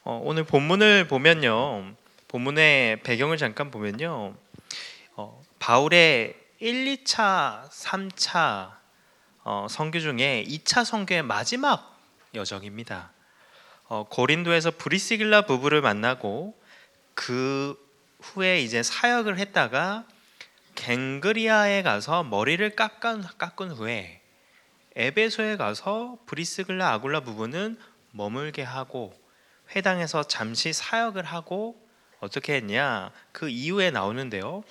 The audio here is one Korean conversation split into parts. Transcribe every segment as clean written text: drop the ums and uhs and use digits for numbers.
오늘 본문을 보면요. 본문의 배경을 잠깐 보면요. 바울의 1, 2차, 3차 선교 중에 2차 선교의 마지막 여정입니다. 고린도에서 브리스길라 부부를 만나고 그 후에 이제 사역을 했다가 갱그리아에 가서 머리를 깎은 후에 에베소에 가서 브리스길라 아굴라 부부는 머물게 하고 회당에서 잠시 사역을 하고 어떻게 했냐? 그 이후에 나오는데요.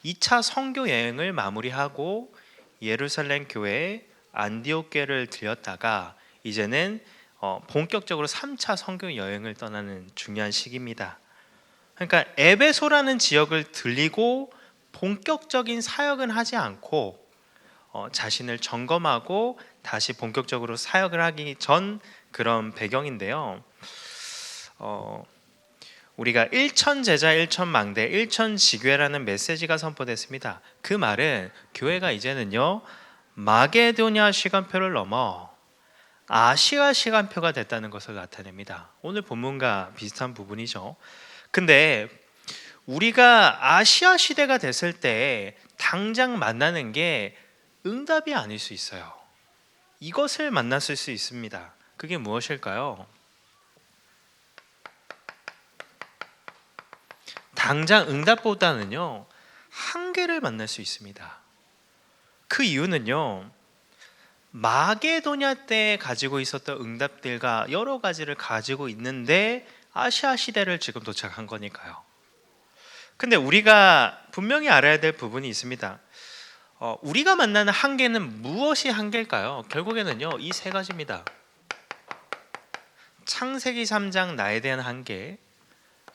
2차 선교 여행을 마무리하고 예루살렘 교회 안디옥 교회를 들렸다가 이제는 본격적으로 3차 선교 여행을 떠나는 중요한 시기입니다. 그러니까 에베소라는 지역을 들리고 본격적인 사역은 하지 않고 자신을 점검하고 다시 본격적으로 사역을 하기 전 그런 배경인데요. 우리가 일천제자 일천망대 일천지교회라는 메시지가 선포됐습니다. 그 말은 교회가 이제는요 마게도냐 시간표를 넘어 아시아 시간표가 됐다는 것을 나타냅니다. 오늘 본문과 비슷한 부분이죠. 근데 우리가 아시아 시대가 됐을 때 당장 만나는 게 응답이 아닐 수 있어요. 이것을 만났을 수 있습니다. 그게 무엇일까요? 당장 응답보다는요 한계를 만날 수 있습니다. 그 이유는요 마게도냐 때 가지고 있었던 응답들과 여러 가지를 가지고 있는데 아시아 시대를 지금 도착한 거니까요. 근데 우리가 분명히 알아야 될 부분이 있습니다. 우리가 만나는 한계는 무엇이 한계일까요? 결국에는요 이 세 가지입니다. 창세기 3장 나에 대한 한계,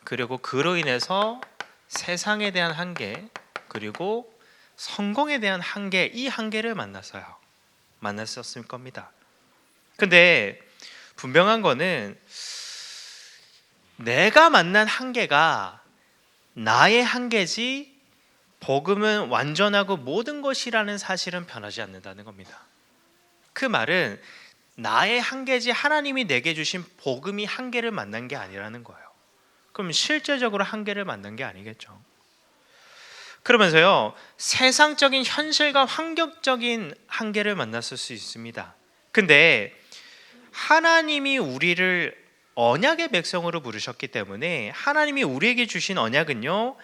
그리고 그로 인해서 세상에 대한 한계, 그리고 성공에 대한 한계, 이 한계를 만났었을 겁니다. 근데 분명한 거는 내가 만난 한계가 나의 한계지 복음은 완전하고 모든 것이라는 사실은 변하지 않는다는 겁니다. 그 말은 나의 한계지 하나님이 내게 주신 복음이 한계를 만난 게 아니라는 거예요. 그럼 실제적으로 한계를 만난 게 아니겠죠. 그러면서요 세상적인 현실과 환경적인 한계를 만났을 수 있습니다. 근데 하나님이 우리를 언약의 백성으로 부르셨기 때문에 하나님이 우리에게 주신 언약은요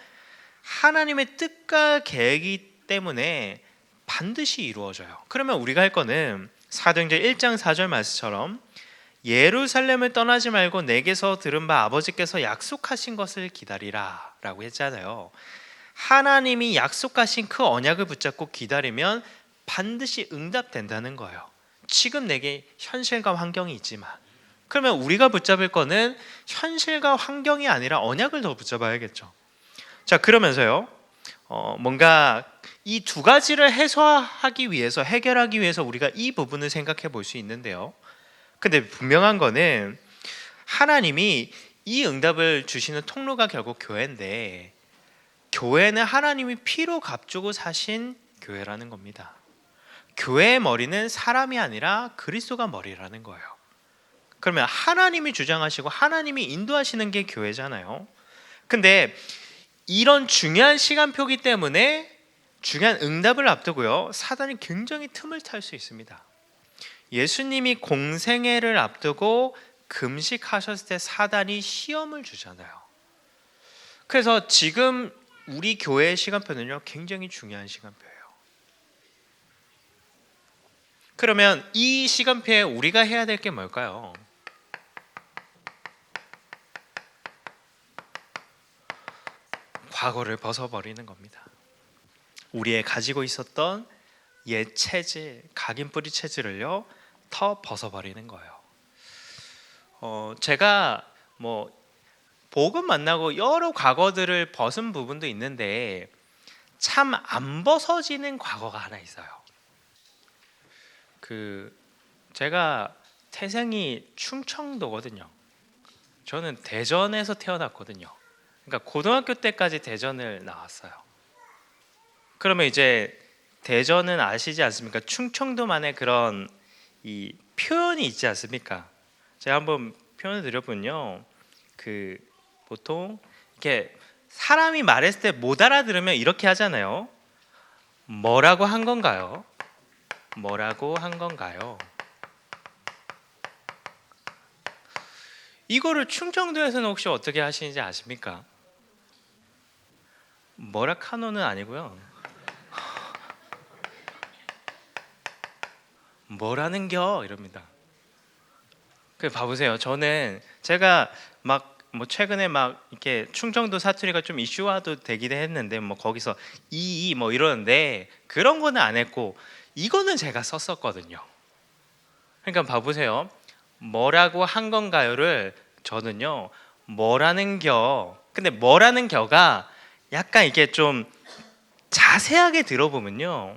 하나님의 뜻과 계획이기 때문에 반드시 이루어져요. 그러면 우리가 할 거는 사도행전 1장 4절 말씀처럼 예루살렘을 떠나지 말고 내게서 들은 바 아버지께서 약속하신 것을 기다리라 라고 했잖아요. 하나님이 약속하신 그 언약을 붙잡고 기다리면 반드시 응답된다는 거예요. 지금 내게 현실과 환경이 있지만, 그러면 우리가 붙잡을 거는 현실과 환경이 아니라 언약을 더 붙잡아야겠죠. 자, 그러면서요 뭔가 이 두 가지를 해결하기 위해서 우리가 이 부분을 생각해 볼 수 있는데요. 근데 분명한 거는 하나님이 이 응답을 주시는 통로가 결국 교회인데, 교회는 하나님이 피로 값주고 사신 교회라는 겁니다. 교회의 머리는 사람이 아니라 그리스도가 머리라는 거예요. 그러면 하나님이 주장하시고 하나님이 인도하시는 게 교회잖아요. 근데 이런 중요한 시간표기 때문에 중요한 응답을 앞두고요 사단이 굉장히 틈을 탈 수 있습니다. 예수님이 공생애를 앞두고 금식하셨을 때 사단이 시험을 주잖아요. 그래서 지금 우리 교회의 시간표는요 굉장히 중요한 시간표예요. 그러면 이 시간표에 우리가 해야 될 게 뭘까요? 과거를 벗어버리는 겁니다. 우리의 가지고 있었던 옛 체질, 각인뿌리 체질을요 더 벗어버리는 거예요. 제가 복음 만나고 여러 과거들을 벗은 부분도 있는데 참 안 벗어지는 과거가 하나 있어요. 제가 태생이 충청도거든요. 저는 대전에서 태어났거든요. 그러니까 고등학교 때까지 대전을 나왔어요. 그러면 이제 대전은 아시지 않습니까? 충청도만의 그런 이 표현이 있지 않습니까? 제가 한번 표현을 드려보면요, 그 보통 이렇게 사람이 말했을 때 못 알아들으면 이렇게 하잖아요. 뭐라고 한 건가요? 뭐라고 한 건가요? 이거를 충청도에서는 혹시 어떻게 하시는지 아십니까? 뭐라 카노는 아니고요. 뭐라는겨 이럽니다. 그 봐보세요. 저는 제가 막 뭐 최근에 막 이렇게 충청도 사투리가 좀 이슈화도 되기도 했는데 뭐 거기서 이 뭐 이러는데 그런 거는 안 했고 이거는 제가 썼었거든요. 그러니까 봐보세요. 뭐라고 한 건가요를 저는요 뭐라는 겨. 근데 뭐라는 겨가 약간 이게 좀 자세하게 들어보면요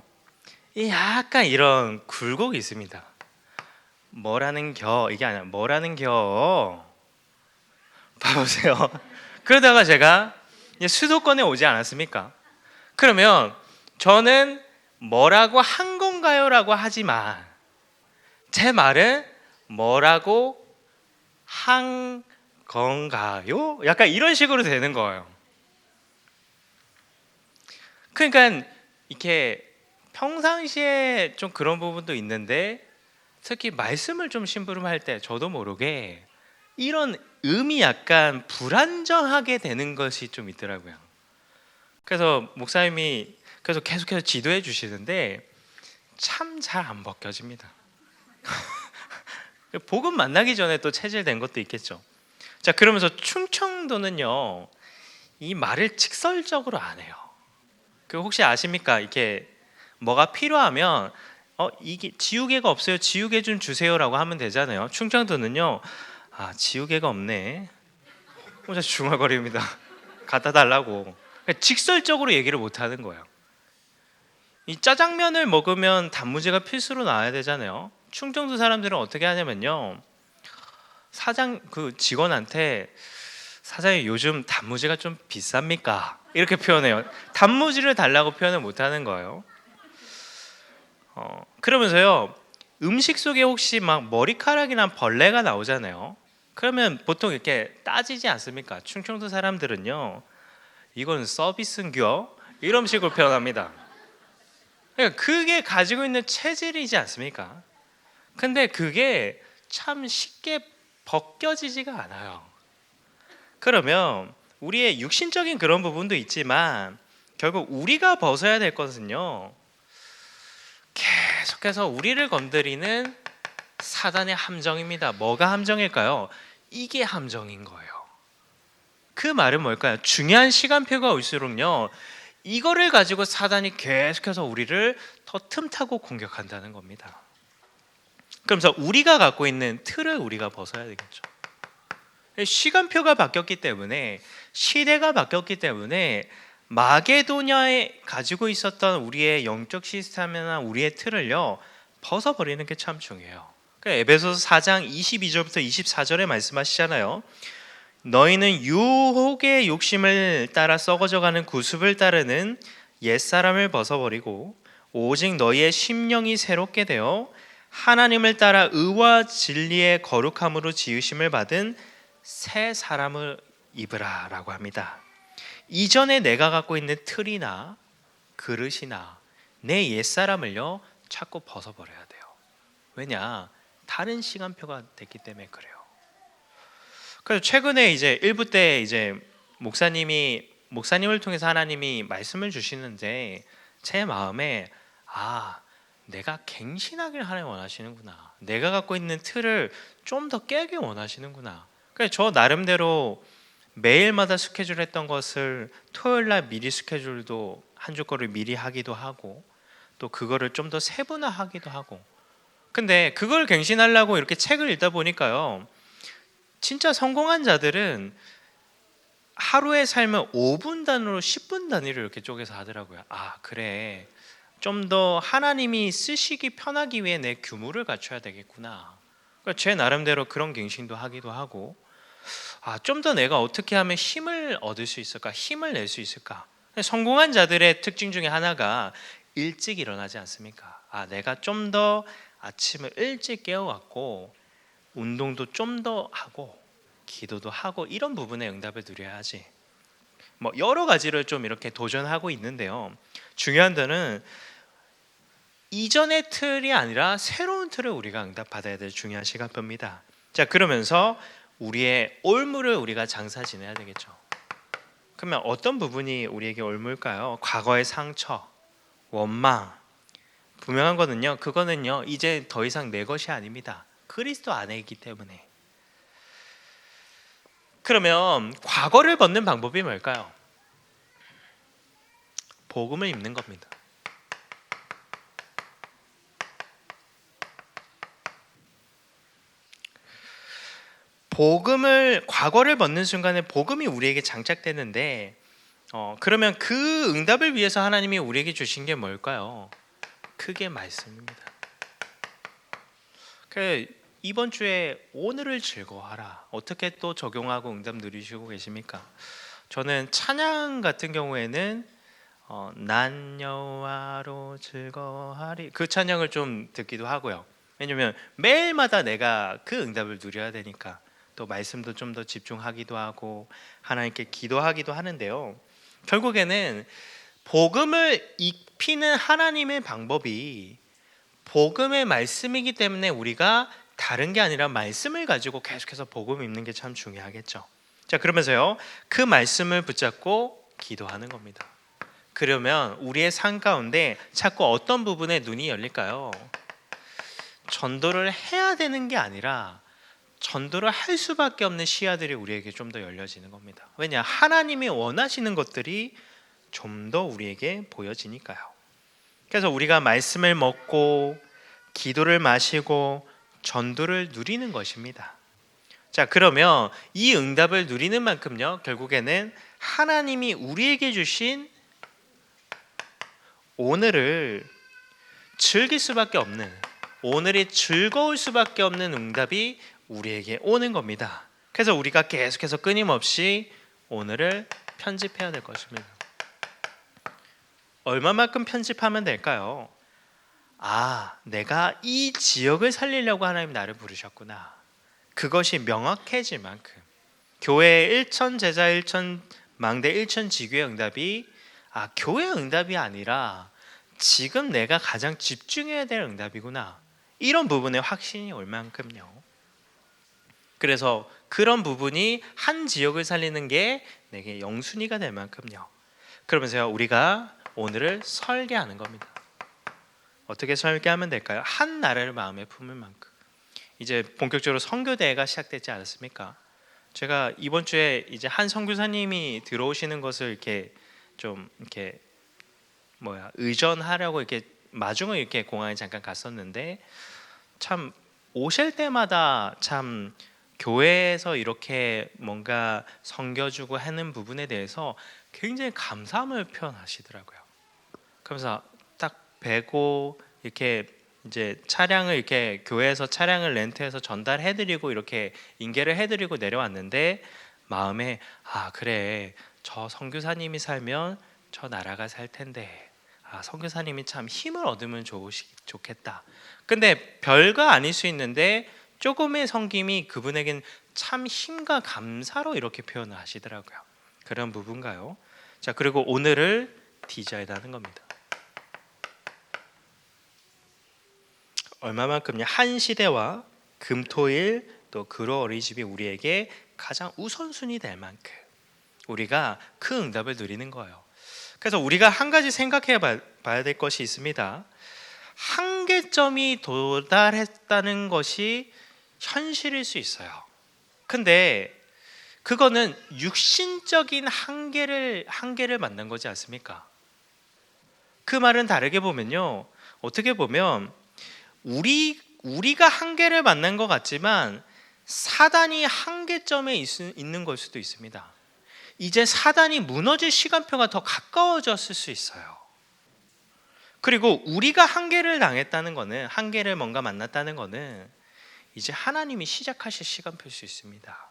이 약간 이런 굴곡이 있습니다. 뭐라는 겨 이게 아니라 뭐라는 겨. 봐보세요. 그러다가 제가 이제 수도권에 오지 않았습니까? 그러면 저는 뭐라고 한 건가요라고 하지만 제 말은 뭐라고 한 건가요? 약간 이런 식으로 되는 거예요. 그러니까 이렇게 평상시에 좀 그런 부분도 있는데 특히 말씀을 좀 심부름할 때 저도 모르게 이런 음이 약간 불안정하게 되는 것이 좀 있더라고요. 그래서 목사님이 그래서 계속해서 지도해 주시는데 참 잘 안 벗겨집니다. 복음 만나기 전에 또 체질된 것도 있겠죠. 자, 그러면서 충청도는요 이 말을 직설적으로 안 해요. 그 혹시 아십니까? 이렇게 뭐가 필요하면 이게 지우개가 없어요. 지우개 좀 주세요라고 하면 되잖아요. 충청도는요. 아, 지우개가 없네. 혼자 중얼거립니다. 갖다 달라고. 직설적으로 얘기를 못 하는 거예요. 이 짜장면을 먹으면 단무지가 필수로 나와야 되잖아요. 충청도 사람들은 어떻게 하냐면요. 사장 그 직원한테 사장님 요즘 단무지가 좀 비쌉니까? 이렇게 표현해요. 단무지를 달라고 표현을 못 하는 거예요. 그러면서요. 음식 속에 혹시 막 머리카락이나 벌레가 나오잖아요. 그러면 보통 이렇게 따지지 않습니까? 충청도 사람들은요. 이건 서비스인겨? 이런 식으로 표현합니다. 그러니까 그게 가지고 있는 체질이지 않습니까? 근데 그게 참 쉽게 벗겨지지가 않아요. 그러면 우리의 육신적인 그런 부분도 있지만 결국 우리가 벗어야 될 것은요. 계속해서 우리를 건드리는 사단의 함정입니다. 뭐가 함정일까요? 이게 함정인 거예요. 그 말은 뭘까요? 중요한 시간표가 올수록요. 이거를 가지고 사단이 계속해서 우리를 더 틈타고 공격한다는 겁니다. 그러면서 우리가 갖고 있는 틀을 우리가 벗어야 되겠죠. 시간표가 바뀌었기 때문에 시대가 바뀌었기 때문에 마게도냐에 가지고 있었던 우리의 영적 시스템이나 우리의 틀을요 벗어버리는 게 참 중요해요. 에베소서 4장 22절부터 24절에 말씀하시잖아요. 너희는 유혹의 욕심을 따라 썩어져가는 구습을 따르는 옛사람을 벗어버리고 오직 너희의 심령이 새롭게 되어 하나님을 따라 의와 진리의 거룩함으로 지으심을 받은 새 사람을 입으라 라고 합니다. 이전에 내가 갖고 있는 틀이나 그릇이나 내 옛사람을요 자꾸 벗어버려야 돼요. 왜냐? 다른 시간표가 됐기 때문에 그래요. 그래서 최근에 이제 일부 때 이제 목사님을 통해서 하나님이 말씀을 주시는데 제 마음에 내가 갱신하기를 하나님 원하시는구나. 내가 갖고 있는 틀을 좀 더 깨게 원하시는구나. 그래서 저 나름대로 매일마다 스케줄 했던 것을 토요일 날 미리 스케줄도 한 주 거를 미리 하기도 하고 또 그거를 좀 더 세분화하기도 하고. 근데 그걸 갱신하려고 이렇게 책을 읽다 보니까요. 진짜 성공한 자들은 하루의 삶을 5분 단위로 10분 단위로 이렇게 쪼개서 하더라고요. 그래. 좀 더 하나님이 쓰시기 편하기 위해 내 규모를 갖춰야 되겠구나. 그러니까 제 나름대로 그런 갱신도 하기도 하고 좀 더 내가 어떻게 하면 힘을 얻을 수 있을까? 힘을 낼 수 있을까? 성공한 자들의 특징 중에 하나가 일찍 일어나지 않습니까? 내가 좀 더 아침을 일찍 깨어갖고 운동도 좀 더 하고 기도도 하고 이런 부분에 응답을 누려야지. 뭐 여러 가지를 좀 이렇게 도전하고 있는데요. 중요한 데는 이전의 틀이 아니라 새로운 틀을 우리가 응답받아야 될 중요한 시간표입니다. 자, 그러면서 우리의 올무를 우리가 장사 지내야 되겠죠. 그러면 어떤 부분이 우리에게 올무일까요? 과거의 상처, 원망. 분명한 거는요, 그거는요 이제 더 이상 내 것이 아닙니다. 그리스도 안에 있기 때문에. 그러면 과거를 벗는 방법이 뭘까요? 복음을 입는 겁니다. 과거를 벗는 순간에 복음이 우리에게 장착되는데, 그러면 그 응답을 위해서 하나님이 우리에게 주신 게 뭘까요? 크게 말씀입니다. 이번 주에 오늘을 즐거워하라, 어떻게 또 적용하고 응답 누리시고 계십니까? 저는 찬양 같은 경우에는 난 여호와로 즐거워하리, 그 찬양을 좀 듣기도 하고요. 왜냐면 매일마다 내가 그 응답을 누려야 되니까, 또 말씀도 좀 더 집중하기도 하고 하나님께 기도하기도 하는데요. 결국에는 복음을 입히는 하나님의 방법이 복음의 말씀이기 때문에 우리가 다른 게 아니라 말씀을 가지고 계속해서 복음 입는 게 참 중요하겠죠. 자, 그러면서요, 그 말씀을 붙잡고 기도하는 겁니다. 그러면 우리의 삶 가운데 자꾸 어떤 부분에 눈이 열릴까요? 전도를 해야 되는 게 아니라 전도를 할 수밖에 없는 시야들이 우리에게 좀 더 열려지는 겁니다. 왜냐? 하나님이 원하시는 것들이 좀 더 우리에게 보여지니까요. 그래서 우리가 말씀을 먹고 기도를 마시고 전도를 누리는 것입니다. 자, 그러면 이 응답을 누리는 만큼요, 결국에는 하나님이 우리에게 주신 오늘을 즐길 수밖에 없는, 오늘이 즐거울 수밖에 없는 응답이 우리에게 오는 겁니다. 그래서 우리가 계속해서 끊임없이 오늘을 편집해야 될 것입니다. 얼마만큼 편집하면 될까요? 내가 이 지역을 살리려고 하나님 나를 부르셨구나, 그것이 명확해질 만큼. 교회 1천 제자 1천 망대 1천 지교의 응답이 교회 응답이 아니라 지금 내가 가장 집중해야 될 응답이구나, 이런 부분에 확신이 올 만큼요. 그래서 그런 부분이 한 지역을 살리는 게 내게 영순위가 될 만큼요. 그러면서요, 우리가 오늘을 설계하는 겁니다. 어떻게 설계하면 될까요? 한 나라를 마음에 품을 만큼. 이제 본격적으로 선교대회가 시작되지 않았습니까? 제가 이번 주에 이제 한 선교사님이 들어오시는 것을 이렇게 좀 이렇게 의전하려고 이렇게 마중을 이렇게 공항에 잠깐 갔었는데, 참 오실 때마다 참 교회에서 이렇게 뭔가 섬겨주고 하는 부분에 대해서 굉장히 감사함을 표현하시더라고요. 그러면서 딱 뵈고 이렇게 이제 차량을 이렇게 교회에서 차량을 렌트해서 전달해드리고 이렇게 인계를 해드리고 내려왔는데, 마음에 그래, 저 선교사님이 살면 저 나라가 살 텐데, 선교사님이 참 힘을 얻으면 좋겠다. 근데 별거 아닐 수 있는데 조금의 섬김이 그분에겐 참 힘과 감사로 이렇게 표현을 하시더라고요. 그런 부분가요? 자, 그리고 오늘을 디자인하는 겁니다. 얼마만큼요? 한 시대와 금토일 또 그로 어린이집이 우리에게 가장 우선순위 될 만큼 우리가 그 응답을 누리는 거예요. 그래서 우리가 한 가지 생각해 봐야 될 것이 있습니다. 한계점이 도달했다는 것이 현실일 수 있어요. 근데 그거는 육신적인 한계를 만난 거지 않습니까? 그 말은 다르게 보면요, 어떻게 보면 우리가 한계를 만난 것 같지만 사단이 한계점에 있는 걸 수도 있습니다. 이제 사단이 무너질 시간표가 더 가까워졌을 수 있어요. 그리고 우리가 한계를 당했다는 거는, 한계를 뭔가 만났다는 거는 이제 하나님이 시작하실 시간표일 수 있습니다.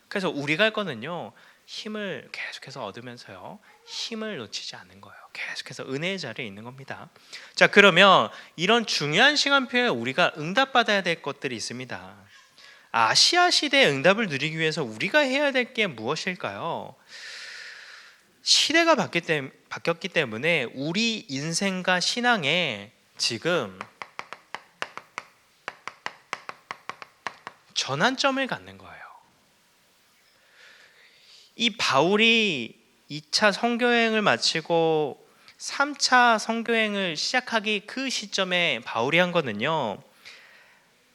그래서 우리가 할 거는요, 힘을 계속해서 얻으면서요, 힘을 놓치지 않는 거예요. 계속해서 은혜의 자리에 있는 겁니다. 자, 그러면 이런 중요한 시간표에 우리가 응답받아야 될 것들이 있습니다. 아시아 시대의 응답을 누리기 위해서 우리가 해야 될 게 무엇일까요? 시대가 바뀌었기 때문에 우리 인생과 신앙에 지금 전환점을 갖는 거예요. 이 바울이 2차 선교여행을 마치고 3차 선교여행을 시작하기 그 시점에 바울이 한 거는요,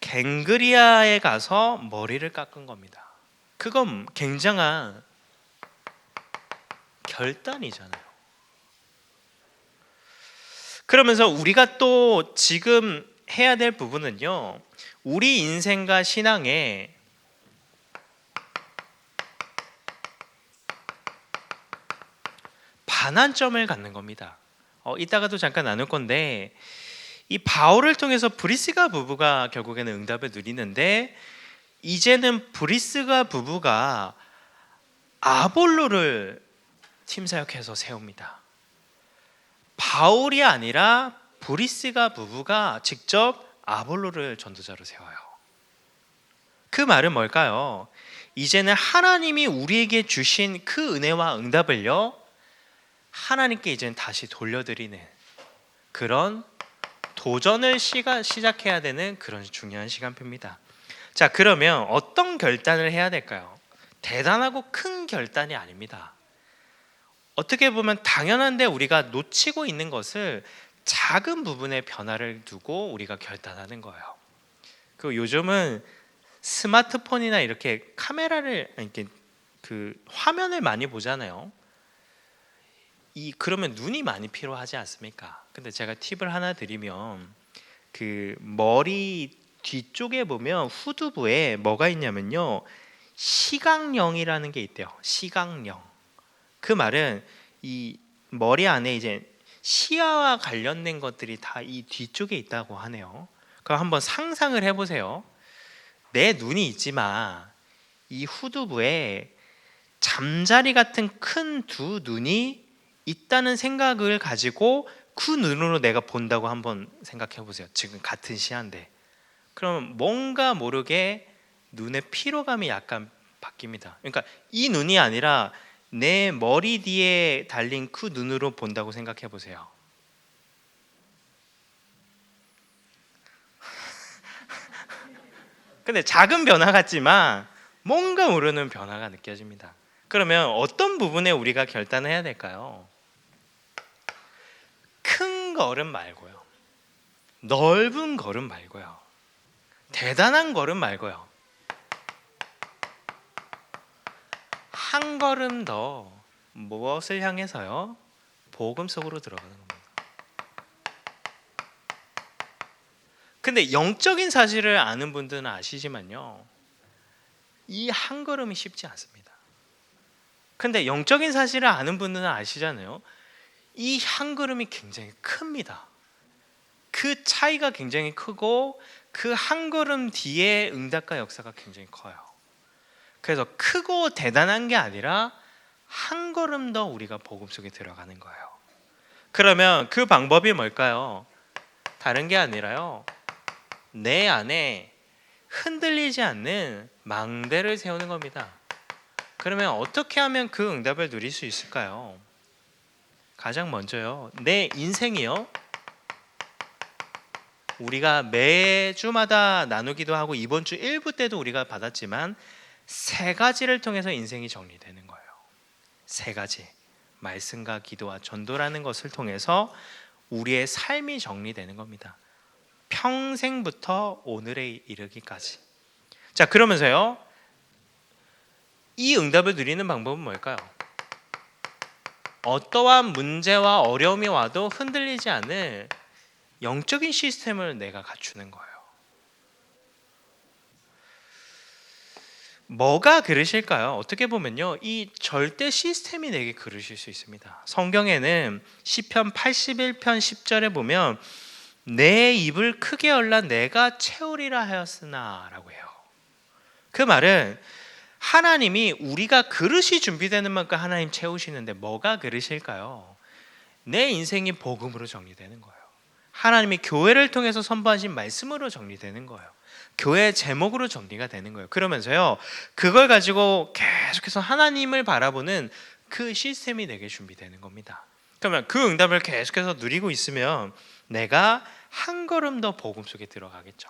갱그리아에 가서 머리를 깎은 겁니다. 그건 굉장한 결단이잖아요. 그러면서 우리가 또 지금 해야 될 부분은요, 우리 인생과 신앙에 반환점을 갖는 겁니다. 이따가도 잠깐 나눌 건데, 이 바울을 통해서 브리스가 부부가 결국에는 응답을 누리는데, 이제는 브리스가 부부가 아볼로를 팀사역해서 세웁니다. 바울이 아니라 브리스가 부부가 직접 아볼로를 전도자로 세워요. 그 말은 뭘까요? 이제는 하나님이 우리에게 주신 그 은혜와 응답을요, 하나님께 이제는 다시 돌려드리는 그런 도전을 시작해야 되는 그런 중요한 시간표입니다. 자, 그러면 어떤 결단을 해야 될까요? 대단하고 큰 결단이 아닙니다. 어떻게 보면 당연한데 우리가 놓치고 있는 것을 작은 부분의 변화를 두고 우리가 결단하는 거예요. 그 요즘은 스마트폰이나 이렇게 카메라를, 이렇게 그 화면을 많이 보잖아요. 그러면 눈이 많이 필요하지 않습니까? 근데 제가 팁을 하나 드리면, 그 머리 뒤쪽에 보면 후두부에 뭐가 있냐면요, 시각령이라는 게 있대요. 시각령. 그 말은 이 머리 안에 이제 시야와 관련된 것들이 다 이 뒤쪽에 있다고 하네요. 그럼 한번 상상을 해보세요. 내 눈이 있지만 이 후두부에 잠자리 같은 큰 두 눈이 있다는 생각을 가지고 그 눈으로 내가 본다고 한번 생각해 보세요. 지금 같은 시야인데. 그럼 뭔가 모르게 눈의 피로감이 약간 바뀝니다. 그러니까 이 눈이 아니라 내 머리 뒤에 달린 그 눈으로 본다고 생각해 보세요. 근데 작은 변화 같지만 뭔가 모르는 변화가 느껴집니다. 그러면 어떤 부분에 우리가 결단을 해야 될까요? 큰 걸음 말고요, 넓은 걸음 말고요, 대단한 걸음 말고요, 한 걸음 더 무엇을 향해서요? 복음 속으로 들어가는 겁니다. 근데 영적인 사실을 아는 분들은 아시지만요, 이 한 걸음이 쉽지 않습니다. 근데 영적인 사실을 아는 분들은 아시잖아요. 이 한 걸음이 굉장히 큽니다. 그 차이가 굉장히 크고 그 한 걸음 뒤에 응답과 역사가 굉장히 커요. 그래서 크고 대단한 게 아니라 한 걸음 더 우리가 복음 속에 들어가는 거예요. 그러면 그 방법이 뭘까요? 다른 게 아니라요, 내 안에 흔들리지 않는 망대를 세우는 겁니다. 그러면 어떻게 하면 그 응답을 누릴 수 있을까요? 가장 먼저요, 내 인생이요, 우리가 매주마다 나누기도 하고 이번 주 1부 때도 우리가 받았지만 세 가지를 통해서 인생이 정리되는 거예요. 세 가지. 말씀과 기도와 전도라는 것을 통해서 우리의 삶이 정리되는 겁니다. 평생부터 오늘에 이르기까지. 자, 그러면서요, 이 응답을 누리는 방법은 뭘까요? 어떠한 문제와 어려움이 와도 흔들리지 않을 영적인 시스템을 내가 갖추는 거예요. 뭐가 그러실까요? 어떻게 보면요, 이 절대 시스템이 내게 그러실 수 있습니다. 성경에는 시편 81편 10절에 보면 내 입을 크게 열라 내가 채우리라 하였으나 라고 해요. 그 말은 하나님이 우리가 그릇이 준비되는 만큼 하나님 채우시는데 뭐가 그릇일까요? 내 인생이 복음으로 정리되는 거예요. 하나님이 교회를 통해서 선포하신 말씀으로 정리되는 거예요. 교회 제목으로 정리가 되는 거예요. 그러면서요, 그걸 가지고 계속해서 하나님을 바라보는 그 시스템이 내게 준비되는 겁니다. 그러면 그 응답을 계속해서 누리고 있으면 내가 한 걸음 더 복음 속에 들어가겠죠.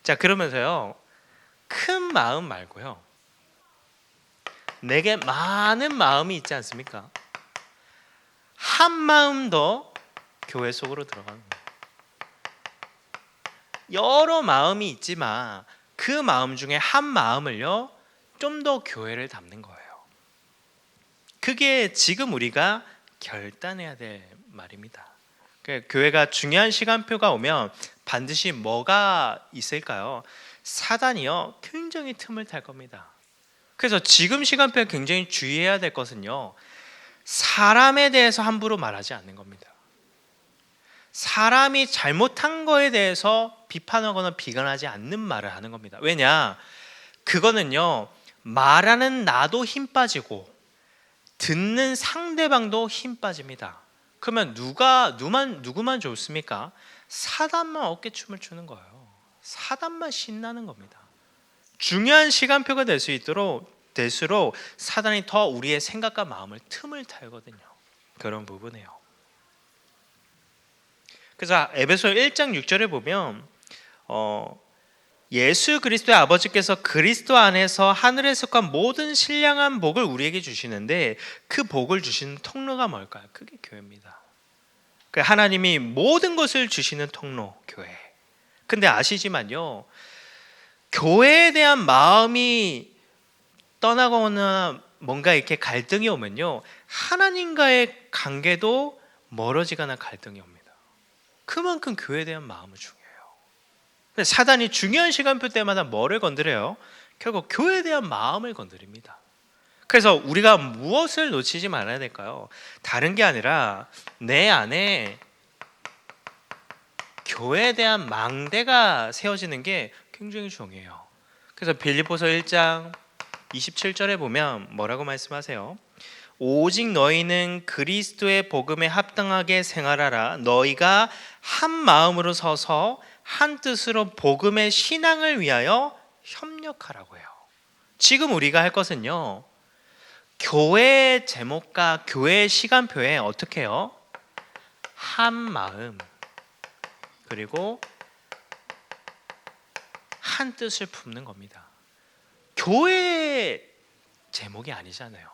자, 그러면서요, 큰 마음 말고요, 내게 많은 마음이 있지 않습니까? 한 마음 더 교회 속으로 들어가는 거예요. 여러 마음이 있지만 그 마음 중에 한 마음을요, 좀 더 교회를 담는 거예요. 그게 지금 우리가 결단해야 될 말입니다. 교회가 중요한 시간표가 오면 반드시 뭐가 있을까요? 사단이요, 굉장히 틈을 탈 겁니다. 그래서 지금 시간표에 굉장히 주의해야 될 것은요, 사람에 대해서 함부로 말하지 않는 겁니다. 사람이 잘못한 거에 대해서 비판하거나 비관하지 않는 말을 하는 겁니다. 왜냐? 그거는요, 말하는 나도 힘 빠지고 듣는 상대방도 힘 빠집니다. 그러면 누구만 좋습니까? 사단만 어깨춤을 추는 거예요. 사단만 신나는 겁니다. 중요한 시간표가 될 수 될수록 사단이 더 우리의 생각과 마음을 틈을 타거든요. 그런 부분이에요. 그래서 에베소 1장 6절에 보면 예수 그리스도의 아버지께서 그리스도 안에서 하늘에 속한 모든 신령한 복을 우리에게 주시는데 그 복을 주시는 통로가 뭘까요? 그게 교회입니다. 하나님이 모든 것을 주시는 통로, 교회. 근데 아시지만요, 교회에 대한 마음이 떠나거나 뭔가 이렇게 갈등이 오면요, 하나님과의 관계도 멀어지거나 갈등이 옵니다. 그만큼 교회에 대한 마음은 중요해요. 근데 사단이 중요한 시간표 때마다 뭐를 건드려요? 결국 교회에 대한 마음을 건드립니다. 그래서 우리가 무엇을 놓치지 말아야 될까요? 다른 게 아니라 내 안에 교회에 대한 망대가 세워지는 게 굉장히 중요해요. 그래서 빌립보서 1장 27절에 보면 뭐라고 말씀하세요? 오직 너희는 그리스도의 복음에 합당하게 생활하라. 너희가 한 마음으로 서서 한 뜻으로 복음의 신앙을 위하여 협력하라고 해요. 지금 우리가 할 것은요, 교회의 제목과 교회의 시간표에 어떻게 해요? 한 마음, 그리고 한 뜻을 품는 겁니다. 교회의 제목이 아니잖아요.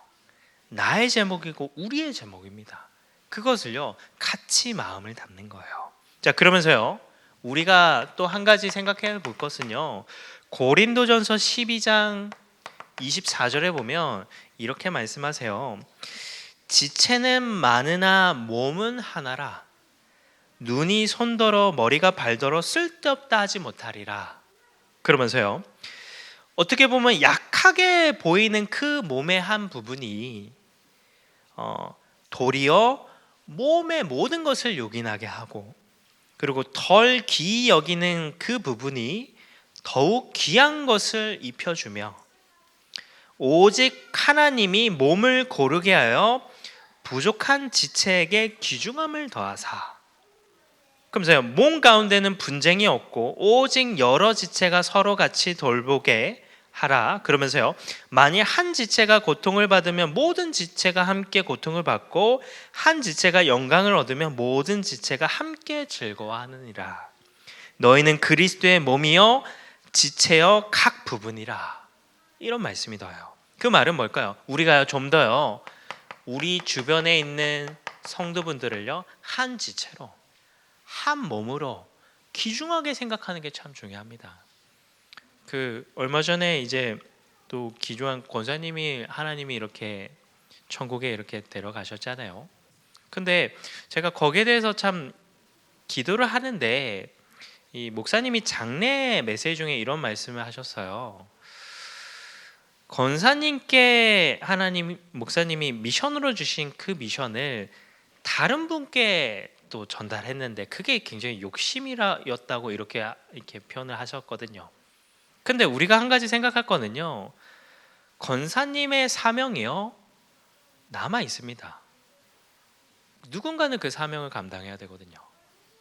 나의 제목이고 우리의 제목입니다. 그것을요, 같이 마음을 담는 거예요. 자, 그러면서요, 우리가 또 한 가지 생각해 볼 것은요, 고린도전서 12장 24절에 보면 이렇게 말씀하세요. 지체는 많으나 몸은 하나라. 눈이 손더러 머리가 발더러 쓸데없다 하지 못하리라. 그러면서요, 어떻게 보면 약하게 보이는 그 몸의 한 부분이 도리어 몸의 모든 것을 요긴하게 하고, 그리고 덜 귀히 여기는 그 부분이 더욱 귀한 것을 입혀주며, 오직 하나님이 몸을 고르게 하여 부족한 지체에게 귀중함을 더하사. 그러면서요, 몸 가운데는 분쟁이 없고 오직 여러 지체가 서로 같이 돌보게 하라. 그러면서요, 만일 한 지체가 고통을 받으면 모든 지체가 함께 고통을 받고 한 지체가 영광을 얻으면 모든 지체가 함께 즐거워하느니라. 너희는 그리스도의 몸이요 지체여 각 부분이라. 이런 말씀이 나와요. 그 말은 뭘까요? 우리가 좀 더요, 우리 주변에 있는 성도분들을요, 한 지체로, 한 몸으로 귀중하게 생각하는 게 참 중요합니다. 얼마 전에 이제 또 기조한 권사님이 하나님이 이렇게 천국에 이렇게 데려가셨잖아요. 근데 제가 거기에 대해서 참 기도를 하는데, 이 목사님이 장례 메시지 중에 이런 말씀을 하셨어요. 권사님께 목사님이 미션으로 주신 그 미션을 다른 분께 또 전달했는데 그게 굉장히 욕심이었다고 이렇게 표현을 하셨거든요. 근데 우리가 한 가지 생각할 거는요, 권사님의 사명이요 남아 있습니다. 누군가는 그 사명을 감당해야 되거든요.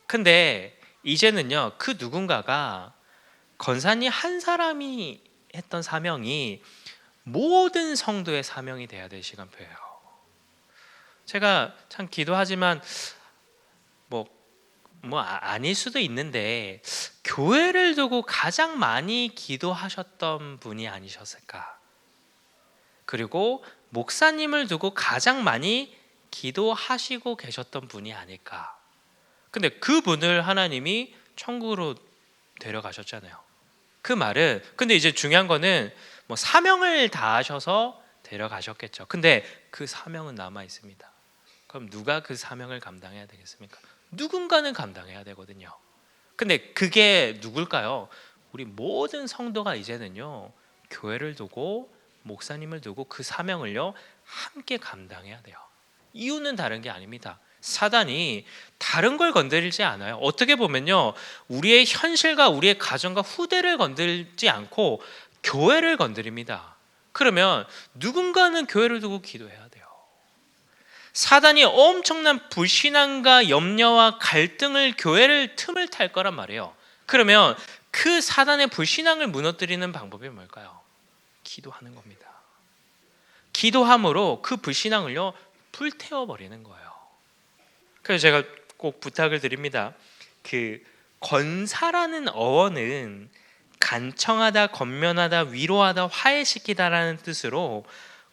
근데 이제는요, 그 누군가가 권사님 한 사람이 했던 사명이 모든 성도의 사명이 돼야 될 시간표예요. 제가 참 기도하지만 아닐 수도 있는데 교회를 두고 가장 많이 기도하셨던 분이 아니셨을까? 그리고 목사님을 두고 가장 많이 기도하시고 계셨던 분이 아닐까? 근데 그분을 하나님이 천국으로 데려가셨잖아요. 그 말은, 근데 이제 중요한 거는 사명을 다하셔서 데려가셨겠죠. 근데 그 사명은 남아 있습니다. 그럼 누가 그 사명을 감당해야 되겠습니까? 누군가는 감당해야 되거든요. 근데 그게 누굴까요? 우리 모든 성도가 이제는요, 교회를 두고 목사님을 두고 그 사명을요 함께 감당해야 돼요. 이유는 다른 게 아닙니다. 사단이 다른 걸 건드리지 않아요. 어떻게 보면요, 우리의 현실과 우리의 가정과 후대를 건들지 않고 교회를 건드립니다. 그러면 누군가는 교회를 두고 기도해야 돼요. 사단이 엄청난 불신앙과 염려와 갈등을, 교회를 틈을 탈 거란 말이에요. 그러면 그 사단의 불신앙을 무너뜨리는 방법이 뭘까요? 기도하는 겁니다. 기도함으로 그 불신앙을요 불태워버리는 거예요. 그래서 제가 꼭 부탁을 드립니다. 그 권사라는 어원은 간청하다, 권면하다, 위로하다, 화해시키다라는 뜻으로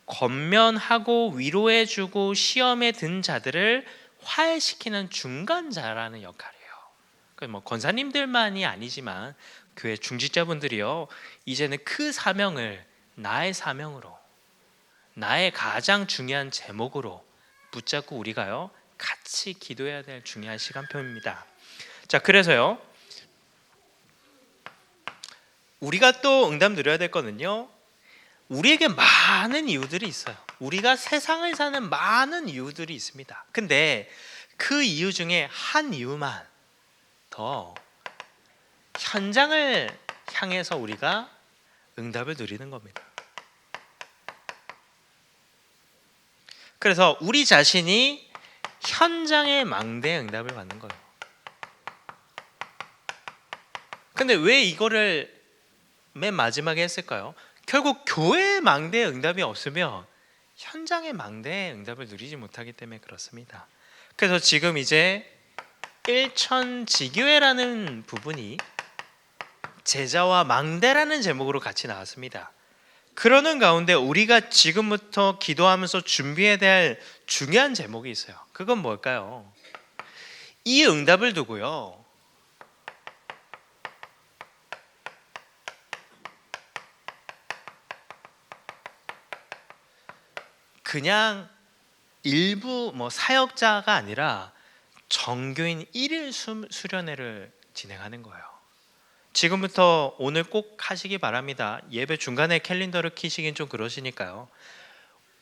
권면하고 위로해주고 시험에 든 자들을 화해시키는 중간자라는 역할이에요. 권사님들만이 아니지만 교회 중직자분들이요, 이제는 그 사명을 나의 사명으로, 나의 가장 중요한 제목으로 붙잡고 우리가요 같이 기도해야 될 중요한 시간표입니다. 자, 그래서요 우리가 또 응답 누려야 될 거는요, 우리에게 많은 이유들이 있어요. 우리가 세상을 사는 많은 이유들이 있습니다. 근데 그 이유 중에 한 이유만 더 현장을 향해서 우리가 응답을 누리는 겁니다. 그래서 우리 자신이 현장의 망대의 응답을 받는 거예요. 근데 왜 이거를 맨 마지막에 했을까요? 결국 교회의 망대의 응답이 없으면 현장의 망대의 응답을 누리지 못하기 때문에 그렇습니다. 그래서 지금 이제 일천지교회라는 부분이 제자와 망대라는 제목으로 같이 나왔습니다. 그러는 가운데 우리가 지금부터 기도하면서 준비해야 될 중요한 제목이 있어요. 그건 뭘까요? 이 응답을 두고요, 그냥 일부 사역자가 아니라 정교인 1일 수련회를 진행하는 거예요. 지금부터 오늘 꼭 하시기 바랍니다. 예배 중간에 캘린더를 켜시긴 좀 그러시니까요.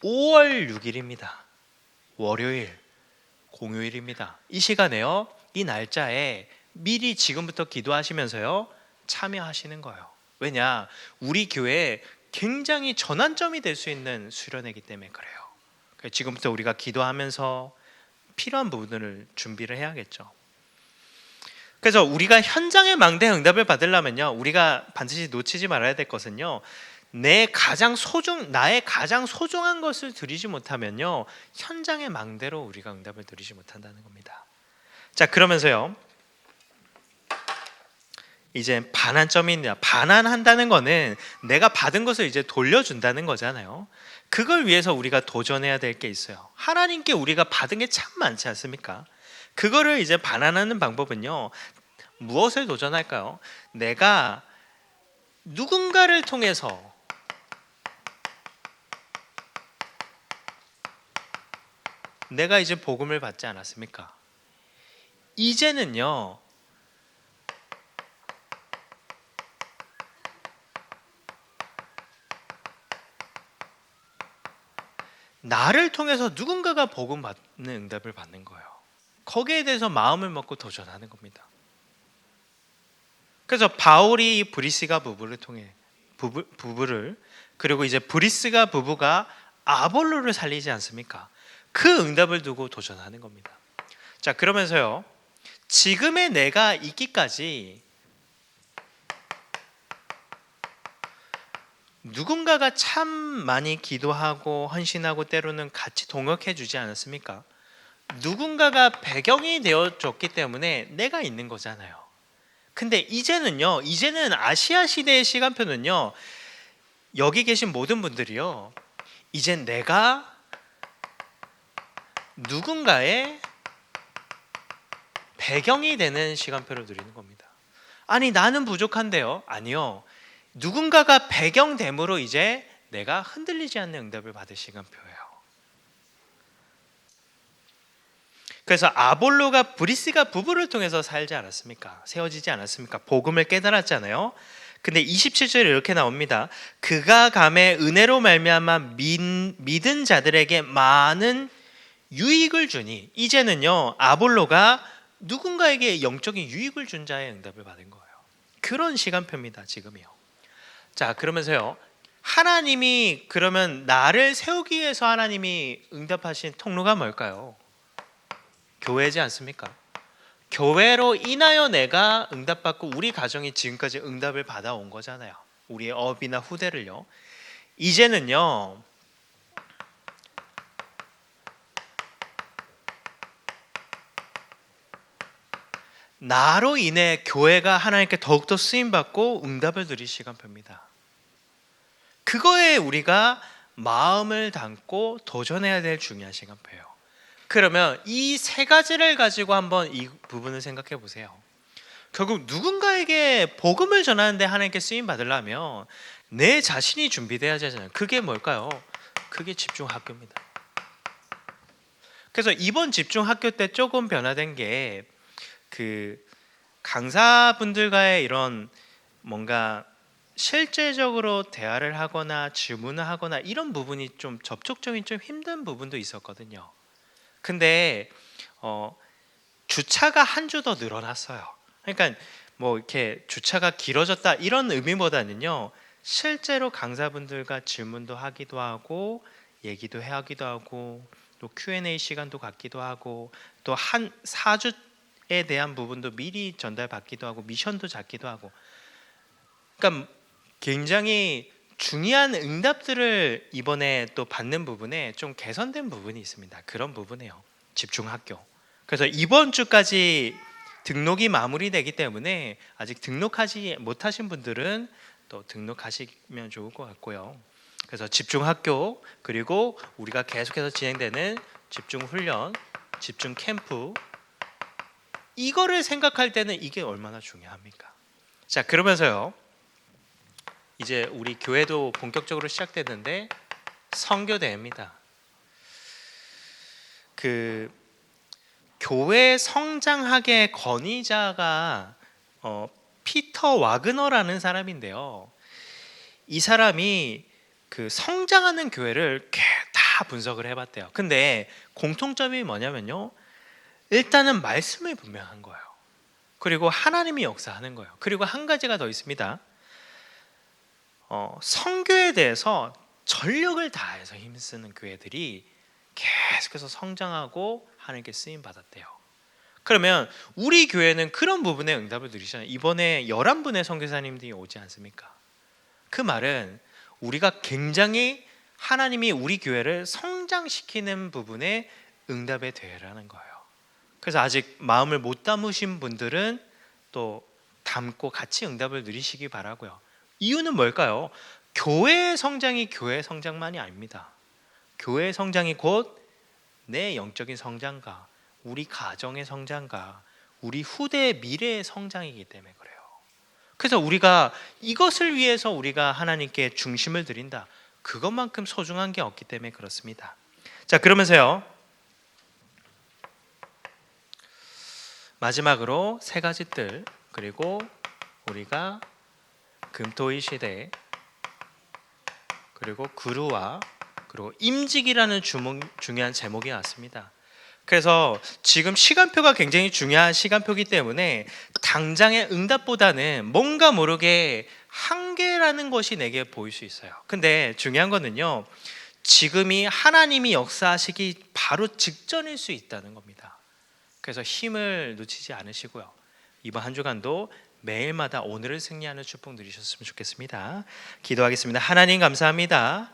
5월 6일입니다. 월요일, 공휴일입니다. 이 시간에요, 이 날짜에 미리 지금부터 기도하시면서요 참여하시는 거예요. 왜냐? 우리 교회에 굉장히 전환점이 될 수 있는 수련회이기 때문에 그래요. 지금부터 우리가 기도하면서 필요한 부분을 준비를 해야겠죠. 그래서 우리가 현장의 망대 응답을 받으려면요, 우리가 반드시 놓치지 말아야 될 것은요, 나의 가장 소중한 것을 드리지 못하면요, 현장의 망대로 우리가 응답을 드리지 못한다는 겁니다. 자, 그러면서요, 이제 반환점입니다. 반환한다는 거는 내가 받은 것을 이제 돌려준다는 거잖아요. 그걸 위해서 우리가 도전해야 될 게 있어요. 하나님께 우리가 받은 게 참 많지 않습니까? 그거를 이제 반환하는 방법은요, 무엇을 도전할까요? 내가 누군가를 통해서 내가 이제 복음을 받지 않았습니까? 이제는요, 나를 통해서 누군가가 복음 받는 응답을 받는 거예요. 거기에 대해서 마음을 먹고 도전하는 겁니다. 그래서 바울이 브리스가 부부를 통해 부부를, 그리고 이제 브리스가 부부가 아볼로를 살리지 않습니까? 그 응답을 두고 도전하는 겁니다. 자, 그러면서요, 지금의 내가 있기까지 누군가가 참 많이 기도하고 헌신하고 때로는 같이 동역해 주지 않았습니까? 누군가가 배경이 되어줬기 때문에 내가 있는 거잖아요. 근데 이제는 아시아 시대의 시간표는요, 여기 계신 모든 분들이요, 이젠 내가 누군가의 배경이 되는 시간표를 누리는 겁니다. 아니, 나는 부족한데요? 아니요. 누군가가 배경됨으로 이제 내가 흔들리지 않는 응답을 받을 시간표예요. 그래서 아볼로가 브리스가 부부를 통해서 살지 않았습니까? 세워지지 않았습니까? 복음을 깨달았잖아요. 근데 27절에 이렇게 나옵니다. 그가 감에 은혜로 말미암아 믿은 자들에게 많은 유익을 주니, 이제는요 아볼로가 누군가에게 영적인 유익을 준 자의 응답을 받은 거예요. 그런 시간표입니다, 지금이요. 자, 그러면서요, 하나님이 그러면 나를 세우기 위해서 하나님이 응답하신 통로가 뭘까요? 교회지 않습니까? 교회로 인하여 내가 응답받고 우리 가정이 지금까지 응답을 받아온 거잖아요. 우리의 업이나 후대를요. 이제는요, 나로 인해 교회가 하나님께 더욱더 쓰임받고 응답을 드릴 시간표입니다. 그거에 우리가 마음을 담고 도전해야 될 중요한 시간표예요. 그러면 이 세 가지를 가지고 한번 이 부분을 생각해 보세요. 결국 누군가에게 복음을 전하는데 하나님께 쓰임 받으려면 내 자신이 준비돼야 되잖아요. 그게 뭘까요? 그게 집중학교입니다. 그래서 이번 집중학교 때 조금 변화된 게, 그 강사분들과의 이런 뭔가 실제적으로 대화를 하거나 질문을 하거나 이런 부분이 좀 접촉점이 좀 힘든 부분도 있었거든요. 근데 주차가 한 주 더 늘어났어요. 그러니까 뭐 이렇게 주차가 길어졌다 이런 의미보다는요, 실제로 강사분들과 질문도 하기도 하고 얘기도 하기도 하고 또 Q&A 시간도 갖기도 하고 또 한 4주에 대한 부분도 미리 전달받기도 하고 미션도 잡기도 하고, 그러니까 굉장히 중요한 응답들을 이번에 또 받는 부분에 좀 개선된 부분이 있습니다. 그런 부분이에요. 집중학교. 그래서 이번 주까지 등록이 마무리되기 때문에 아직 등록하지 못하신 분들은 또 등록하시면 좋을 것 같고요. 그래서 집중학교, 그리고 우리가 계속해서 진행되는 집중훈련, 집중캠프, 이거를 생각할 때는 이게 얼마나 중요합니까? 자, 그러면서요, 이제 우리 교회도 본격적으로 시작되는데 선교대회입니다. 그 교회 성장학의 권위자가 피터 와그너라는 사람인데요. 이 사람이 그 성장하는 교회를 다 분석을 해봤대요. 근데 공통점이 뭐냐면요, 일단은 말씀이 분명한 거예요. 그리고 하나님이 역사하는 거예요. 그리고 한 가지가 더 있습니다. 선교에 대해서 전력을 다해서 힘쓰는 교회들이 계속해서 성장하고 하나님께 쓰임 받았대요. 그러면 우리 교회는 그런 부분에 응답을 누리잖아요. 이번에 11분의 선교사님들이 오지 않습니까? 그 말은 우리가 굉장히 하나님이 우리 교회를 성장시키는 부분에 응답의 대회라는 거예요. 그래서 아직 마음을 못 담으신 분들은 또 담고 같이 응답을 누리시기 바라고요. 이유는 뭘까요? 교회의 성장이 교회의 성장만이 아닙니다. 교회의 성장이 곧 내 영적인 성장과 우리 가정의 성장과 우리 후대의 미래의 성장이기 때문에 그래요. 그래서 우리가 이것을 위해서 우리가 하나님께 중심을 드린다, 그것만큼 소중한 게 없기 때문에 그렇습니다. 자, 그러면서요, 마지막으로 세 가지 뜰, 그리고 우리가 금토일 시대, 그리고 그루와 그리고 임직이라는 중요한 제목이 왔습니다. 그래서 지금 시간표가 굉장히 중요한 시간표이기 때문에 당장의 응답보다는 뭔가 모르게 한계라는 것이 내게 보일 수 있어요. 근데 중요한 거는요, 지금이 하나님이 역사하시기 바로 직전일 수 있다는 겁니다. 그래서 힘을 놓치지 않으시고요. 이번 한 주간도 매일마다 오늘을 승리하는 축복 누리셨으면 좋겠습니다. 기도하겠습니다. 하나님 감사합니다.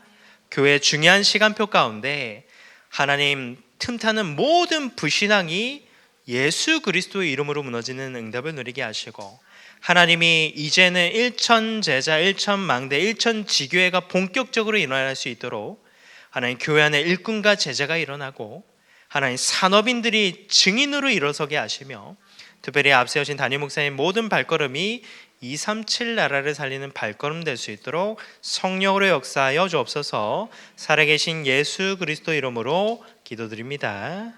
교회 중요한 시간표 가운데 하나님 틈타는 모든 불신앙이 예수 그리스도의 이름으로 무너지는 응답을 누리게 하시고, 하나님이 이제는 일천 제자, 일천 망대, 일천 지교회가 본격적으로 일어날 수 있도록 하나님 교회 안에 일꾼과 제자가 일어나고 하나님 산업인들이 증인으로 일어서게 하시며, 특별히 앞세우신 담임 목사님 모든 발걸음이 237 나라를 살리는 발걸음 될 수 있도록 성령으로 역사하여 주옵소서. 살아계신 예수 그리스도 이름으로 기도드립니다.